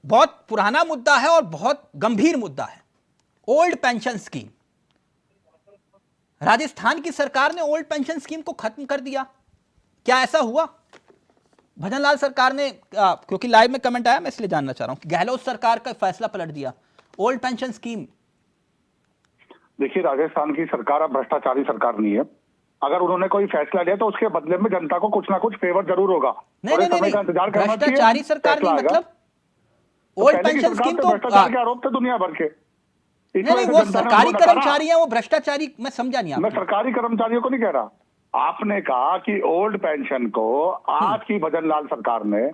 बहुत पुराना मुद्दा है और बहुत गंभीर मुद्दा है। ओल्ड पेंशन स्कीम, राजस्थान की सरकार ने ओल्ड पेंशन स्कीम को खत्म कर दिया। क्या ऐसा हुआ? भजनलाल सरकार ने, क्योंकि लाइव में कमेंट आया, मैं इसलिए जानना चाह रहा हूं कि गहलोत सरकार का फैसला पलट दिया ओल्ड पेंशन स्कीम। देखिए, राजस्थान की सरकार अब भ्रष्टाचारी सरकार नहीं है। अगर उन्होंने कोई फैसला लिया तो उसके बदले में जनता को कुछ ना कुछ फेवर जरूर होगा। नहीं नहीं नहीं, भ्रष्टाचारी सरकार नहीं, मतलब ओल्ड पेंशन स्कीम तो भ्रष्टाचार के आरोप थे दुनिया भर के। नहीं, वो सरकारी कर्मचारी हैं, वो भ्रष्टाचारी, मैं समझा नहीं। मैं सरकारी कर्मचारियों को नहीं कह रहा। आपने कहा कि ओल्ड पेंशन को आज की भजनलाल सरकार ने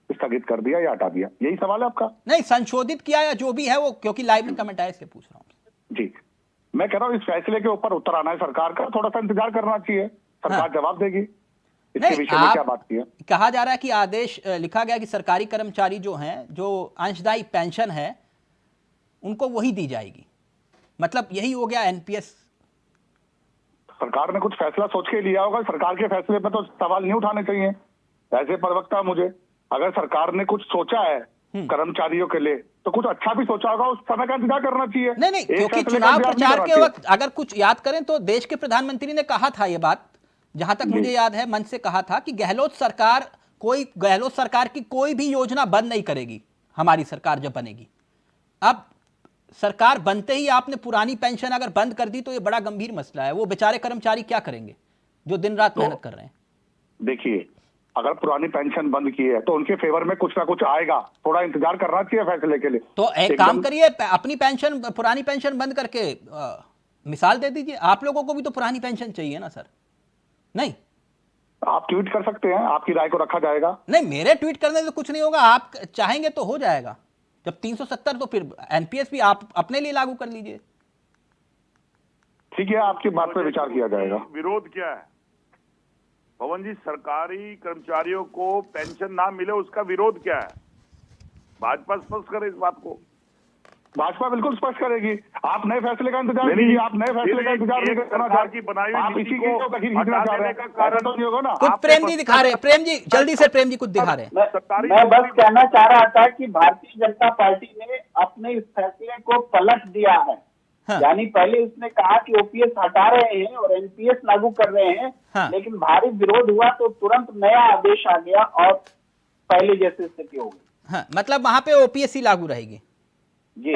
स्थगित कर दिया या हटा दिया, यही सवाल है आपका? नहीं, संशोधित किया या जो भी है वो, क्योंकि लाइव में कमेंट आया इसलिए पूछ रहा हूं। जी, मैं कह रहा हूं इस फैसले के ऊपर उत्तर आना है सरकार का, थोड़ा सा इंतजार करना चाहिए, सरकार जवाब देगी। इसके विषय में क्या बात की है? कहा जा रहा है कि आदेश लिखा गया कि सरकारी कर्मचारी जो हैं, जो अंशदायी पेंशन है उनको वही दी जाएगी, मतलब यही हो गया एनपीएस। सरकार ने कुछ फैसला सोच के लिया होगा, सरकार के फैसले पर तो सवाल नहीं उठाने चाहिए। ऐसे प्रवक्ता मुझे, अगर सरकार ने कुछ सोचा है कर्मचारियों के लिए तो कुछ अच्छा भी सोचा होगा, उस समय का इंतजार करना चाहिए। नहीं, क्योंकि चुनाव प्रचार के वक्त अगर कुछ याद करें तो देश के प्रधानमंत्री ने कहा था ये बात, जहां तक मुझे याद है, मंच से कहा था कि गहलोत सरकार की कोई भी योजना बंद नहीं करेगी, हमारी सरकार जब बनेगी। अब सरकार बनते ही आपने पुरानी पेंशन अगर बंद कर दी तो ये बड़ा गंभीर मसला है। वो बेचारे कर्मचारी क्या करेंगे जो दिन रात मेहनत कर रहे हैं? देखिए, अगर पुरानी पेंशन बंद की है तो उनके फेवर में कुछ ना कुछ आएगा, थोड़ा इंतजार करना चाहिए फैसले के लिए। तो एक काम करिए, अपनी पेंशन, पुरानी पेंशन बंद करके मिसाल दे दीजिए। आप लोगों को भी तो पुरानी पेंशन चाहिए ना सर? नहीं, आप ट्वीट कर सकते हैं, आपकी राय को रखा जाएगा। नहीं, मेरे ट्वीट करने से कुछ नहीं होगा, आप चाहेंगे तो हो जाएगा। जब 370 तो फिर एनपीएस भी आप अपने लिए लागू कर लीजिए। ठीक है, आपकी बात पर विचार किया जाएगा। विरोध क्या है पवन जी? सरकारी कर्मचारियों को पेंशन ना मिले उसका विरोध क्या है? भाजपा स्पष्ट करे इस बात को। भाजपा बिल्कुल स्पष्ट करेगी। आप नए फैसले का इंतजार कीजिए, आप नए फैसले का इंतजार नहीं करना चाहती, आप इसी को खींचना चाह रहे हैं, ऐसा तो नहीं होगा ना। कुछ प्रेम जी दिखा रहे हैं, प्रेम जी जल्दी से, प्रेम जी कुछ दिखा रहे हैं। मैं बस कहना चाह रहा था कि भारतीय जनता पार्टी ने अपने इस फैसले को पलट दिया है। हाँ। यानी पहले उसने कहा कि ओपीएस हटा रहे हैं और एनपीएस लागू कर रहे हैं। हाँ। लेकिन भारी विरोध हुआ तो तुरंत नया आदेश आ गया और पहले जैसी स्थिति हो गई। हाँ, मतलब वहां पे ओपीएस ही लागू रहेगी जी।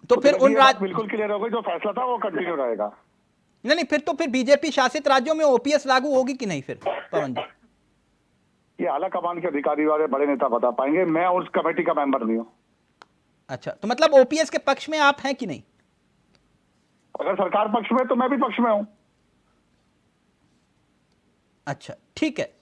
तो फिर उन बिल्कुल क्लियर हो गई, जो फैसला था वो कंटिन्यू रहेगा। नहीं, फिर तो फिर बीजेपी शासित राज्यों में ओपीएस लागू होगी कि नहीं फिर पवन जी? ये आला कमान के अधिकारी वाले बड़े नेता बता पाएंगे, मैं उस कमेटी का मेंबर नहीं हूं। अच्छा, तो मतलब ओपीएस के पक्ष में आप हैं कि नहीं? अगर सरकार पक्ष में तो मैं भी पक्ष में हूं। अच्छा, ठीक है।